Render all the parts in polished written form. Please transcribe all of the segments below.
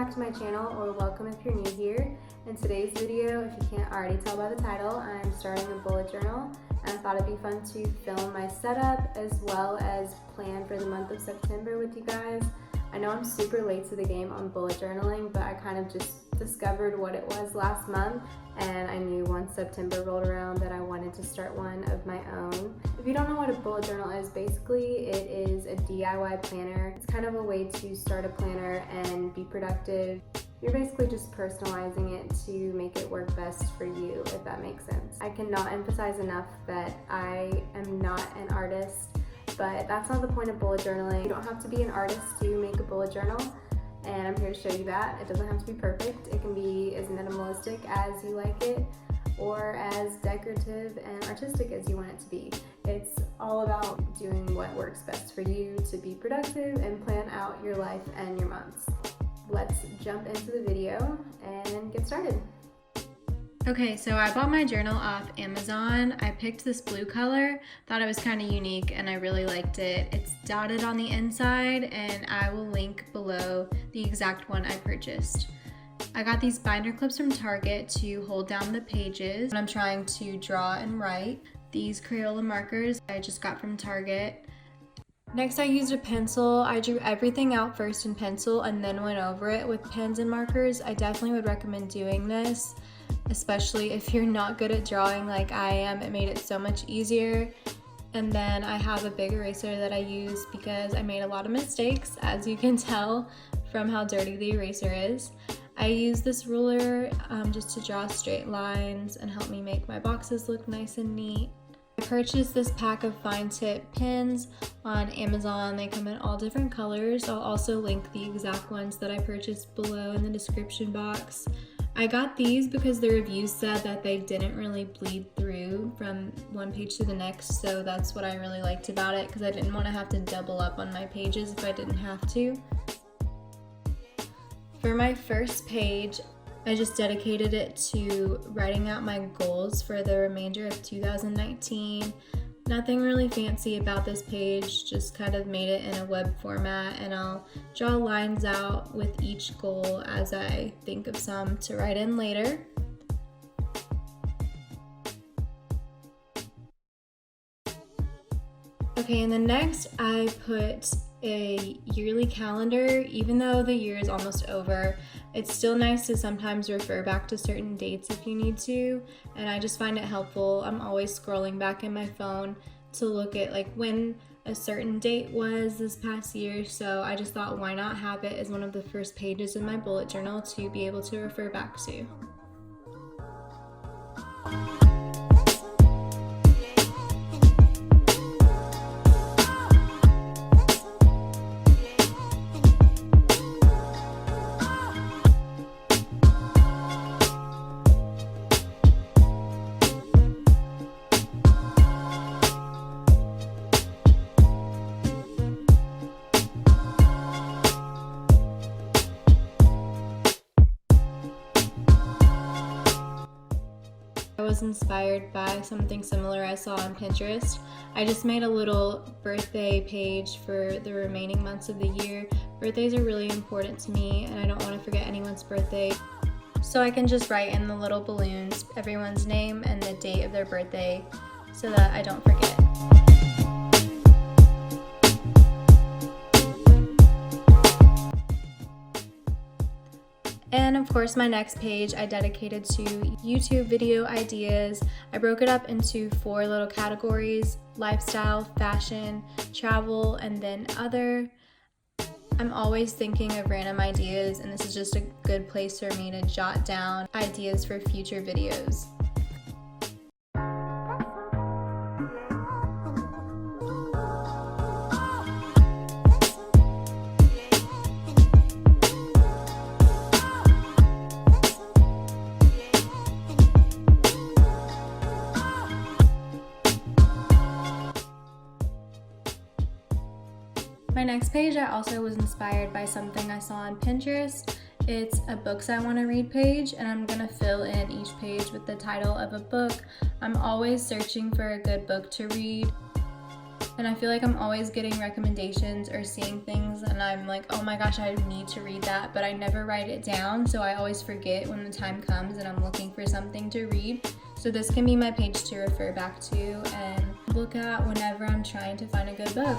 back to my channel, or welcome if you're new here. In today's video, if you can't already tell by the title, I'm starting a bullet journal, and I thought it'd be fun to film my setup as well as plan for the month of September with you guys. I know I'm super late to the game on bullet journaling, but I kind of just discovered what it was last month, and I knew once September rolled around that I wanted to start one of my own. If you don't know what a bullet journal is, basically it is a DIY planner. It's kind of a way to start a planner and be productive. You're basically just personalizing it to make it work best for you, if that makes sense. I cannot emphasize enough that I am not an artist, but that's not the point of bullet journaling. You don't have to be an artist to make a bullet journal, and I'm here to show you that. It doesn't have to be perfect. It can be as minimalistic as you like it, or as decorative and artistic as you want it to be. It's all about doing what works best for you to be productive and plan out your life and your months. Let's jump into the video and get started. Okay, so I bought my journal off Amazon. I picked this blue color, thought it was kind of unique, and I really liked it. It's dotted on the inside, and I will link below the exact one I purchased. I got these binder clips from Target to hold down the pages when I'm trying to draw and write. These Crayola markers I just got from Target. Next, I used a pencil. I drew everything out first in pencil and then went over it with pens and markers. I definitely would recommend doing this, especially if you're not good at drawing like I am. It made it so much easier. And then I have a big eraser that I use because I made a lot of mistakes, as you can tell from how dirty the eraser is. I use this ruler just to draw straight lines and help me make my boxes look nice and neat. I purchased this pack of fine tip pins on Amazon. They come in all different colors. I'll also link the exact ones that I purchased below in the description box. I got these because the reviews said that they didn't really bleed through from one page to the next, so that's what I really liked about it, because I didn't want to have to double up on my pages if I didn't have to. For my first page, I just dedicated it to writing out my goals for the remainder of 2019. Nothing really fancy about this page, just kind of made it in a web format, and I'll draw lines out with each goal as I think of some to write in later. Okay, and then next I put a yearly calendar. Even though the year is almost over, it's still nice to sometimes refer back to certain dates if you need to, and I just find it helpful. I'm always scrolling back in my phone to look at like when a certain date was this past year, so I just thought, why not have it as one of the first pages in my bullet journal to be able to refer back to. I was inspired by something similar I saw on Pinterest. I just made a little birthday page for the remaining months of the year. Birthdays are really important to me, and I don't want to forget anyone's birthday. So I can just write in the little balloons everyone's name and the date of their birthday so that I don't forget. And of course, my next page I dedicated to YouTube video ideas. I broke it up into 4 little categories: lifestyle, fashion, travel, and then other. I'm always thinking of random ideas, and this is just a good place for me to jot down ideas for future videos. My next page, I also was inspired by something I saw on Pinterest. It's a books I want to read page, and I'm going to fill in each page with the title of a book. I'm always searching for a good book to read. And I feel like I'm always getting recommendations or seeing things and I'm like, oh my gosh, I need to read that, but I never write it down, so I always forget when the time comes and I'm looking for something to read. So this can be my page to refer back to and look at whenever I'm trying to find a good book.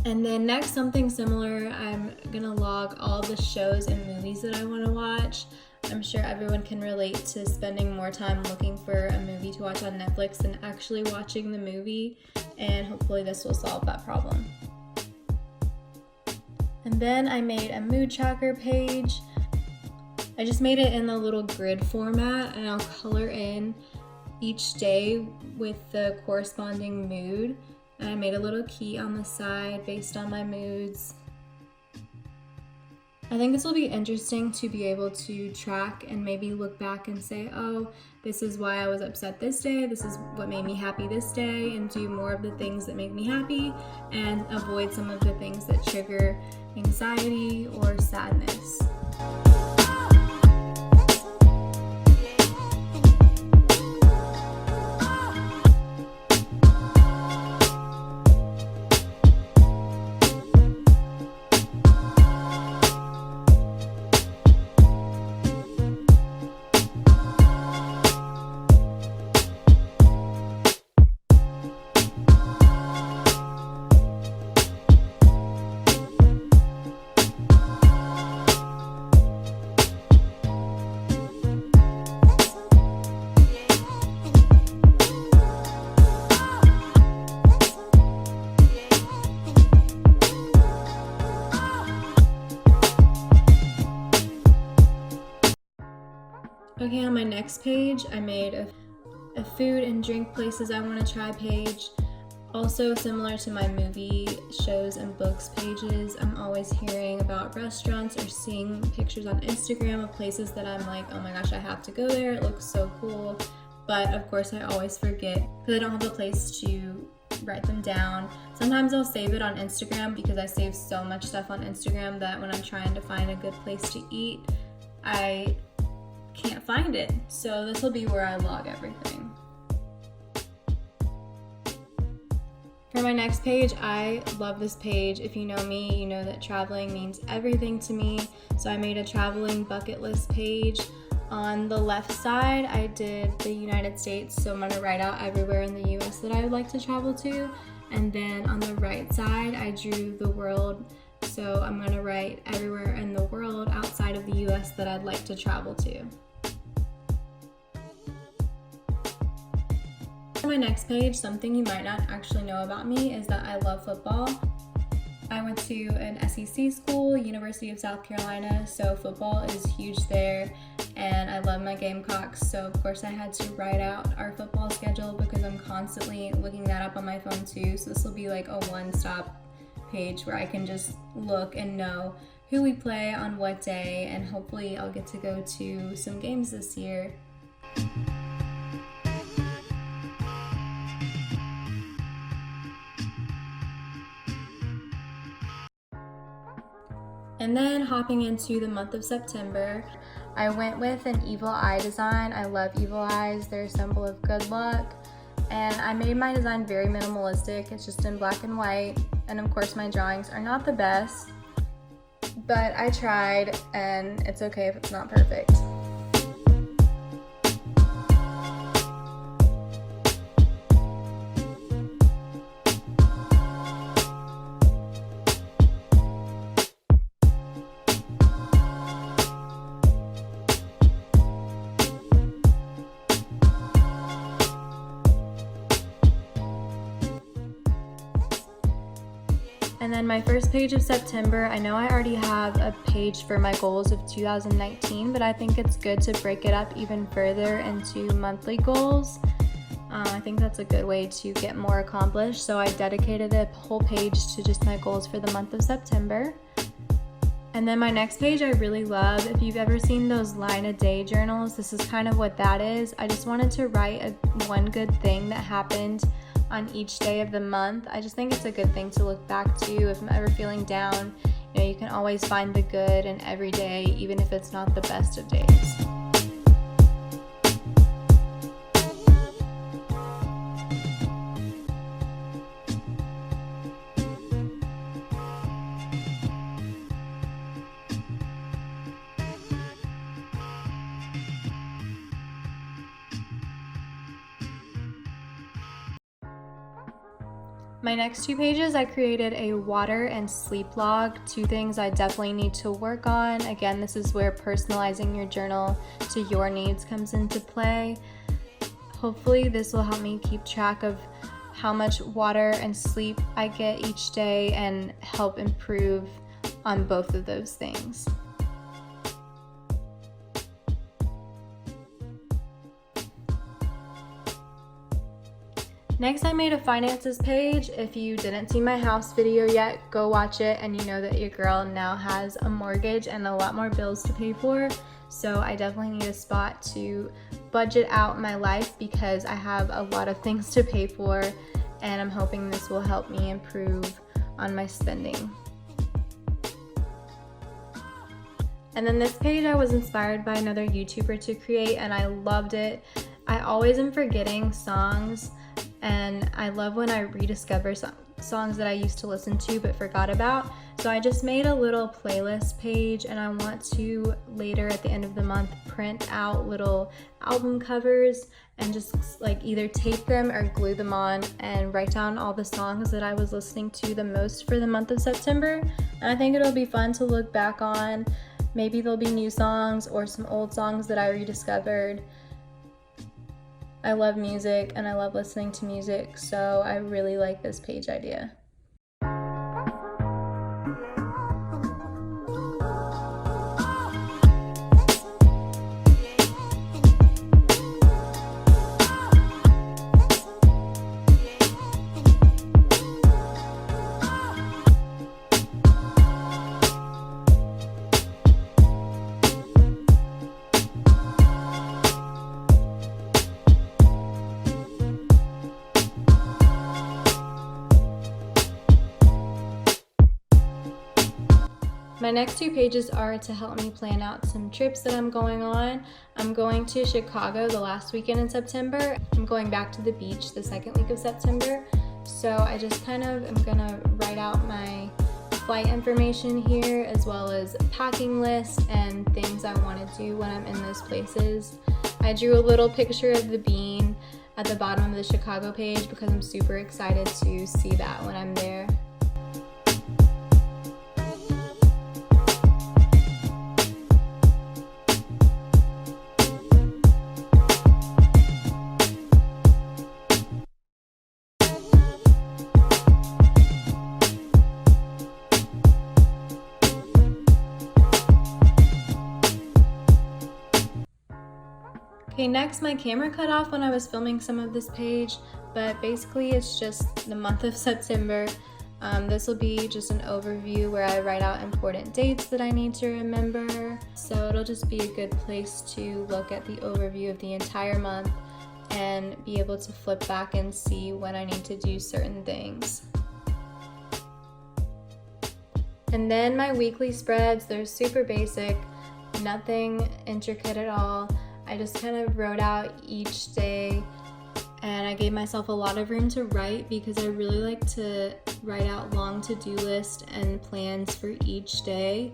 And then next, something similar, I'm gonna log all the shows and movies that I wanna watch. I'm sure everyone can relate to spending more time looking for a movie to watch on Netflix than actually watching the movie, and hopefully this will solve that problem. And then I made a mood tracker page. I just made it in a little grid format, and I'll color in each day with the corresponding mood. And I made a little key on the side based on my moods. I think this will be interesting to be able to track and maybe look back and say, oh, this is why I was upset this day, this is what made me happy this day, and do more of the things that make me happy and avoid some of the things that trigger anxiety or sadness. Okay, on my next page, I made a food and drink places I want to try page. Also similar to my movie, shows, and books pages, I'm always hearing about restaurants or seeing pictures on Instagram of places that I'm like, oh my gosh, I have to go there, it looks so cool. But of course I always forget because I don't have a place to write them down. Sometimes I'll save it on Instagram because I save so much stuff on Instagram that when I'm trying to find a good place to eat, I can't find it. So this will be where I log everything. For my next page, I love this page. If you know me, you know that traveling means everything to me. So I made a traveling bucket list page. On the left side, I did the United States, so I'm gonna write out everywhere in the US that I would like to travel to. And then on the right side, I drew the world. So I'm gonna write everywhere in the world outside of the US that I'd like to travel to. On my next page, something you might not actually know about me is that I love football. I went to an SEC school, University of South Carolina, so football is huge there, and I love my Gamecocks, so of course I had to write out our football schedule because I'm constantly looking that up on my phone too, so this will be like a one-stop page where I can just look and know who we play on what day, and hopefully I'll get to go to some games this year. And then hopping into the month of September, I went with an evil eye design. I love evil eyes, they're a symbol of good luck. And I made my design very minimalistic, it's just in black and white. And of course my drawings are not the best, but I tried and it's okay if it's not perfect. And then my first page of September, I know I already have a page for my goals of 2019, but I think it's good to break it up even further into monthly goals. I think that's a good way to get more accomplished. So I dedicated a whole page to just my goals for the month of September. And then my next page I really love. If you've ever seen those line a day journals, this is kind of what that is. I just wanted to write one good thing that happened on each day of the month. I just think it's a good thing to look back to if I'm ever feeling down you know, you can always find the good in every day, even if it's not the best of days. My next 2 pages, I created a water and sleep log, 2 things I definitely need to work on. Again, this is where personalizing your journal to your needs comes into play. Hopefully this will help me keep track of how much water and sleep I get each day and help improve on both of those things. Next, I made a finances page. If you didn't see my house video yet, go watch it, and you know that your girl now has a mortgage and a lot more bills to pay for. So I definitely need a spot to budget out my life because I have a lot of things to pay for, and I'm hoping this will help me improve on my spending. And then this page I was inspired by another YouTuber to create, and I loved it. I always am forgetting songs, and I love when I rediscover songs that I used to listen to but forgot about. So I just made a little playlist page, and I want to later at the end of the month print out little album covers and just like either tape them or glue them on and write down all the songs that I was listening to the most for the month of September. And I think it'll be fun to look back on. Maybe there'll be new songs or some old songs that I rediscovered. I love music and I love listening to music, so I really like this page idea. My next 2 pages are to help me plan out some trips that I'm going on. I'm going to Chicago the last weekend in September. I'm going back to the beach the second week of September. So I just kind of am gonna write out my flight information here, as well as a packing list and things I want to do when I'm in those places. I drew a little picture of the bean at the bottom of the Chicago page because I'm super excited to see that when I'm there. Okay, next, my camera cut off when I was filming some of this page, but basically it's just the month of September. This will be just an overview where I write out important dates that I need to remember. So it'll just be a good place to look at the overview of the entire month and be able to flip back and see when I need to do certain things. And then my weekly spreads, they're super basic, nothing intricate at all. I just kind of wrote out each day, and I gave myself a lot of room to write because I really like to write out long to-do lists and plans for each day.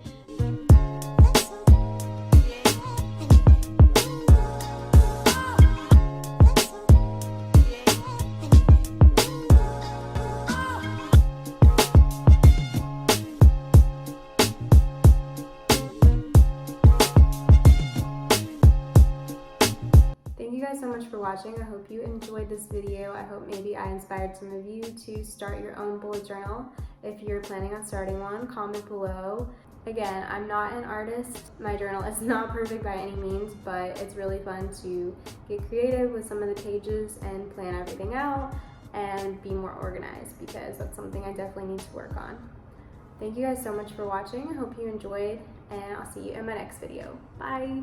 Thank you guys so much for watching. I hope you enjoyed this video. I hope maybe I inspired some of you to start your own bullet journal. If you're planning on starting one, comment below. Again, I'm not an artist. My journal is not perfect by any means, but it's really fun to get creative with some of the pages and plan everything out and be more organized, because that's something I definitely need to work on. Thank you guys so much for watching. I hope you enjoyed, and I'll see you in my next video. Bye!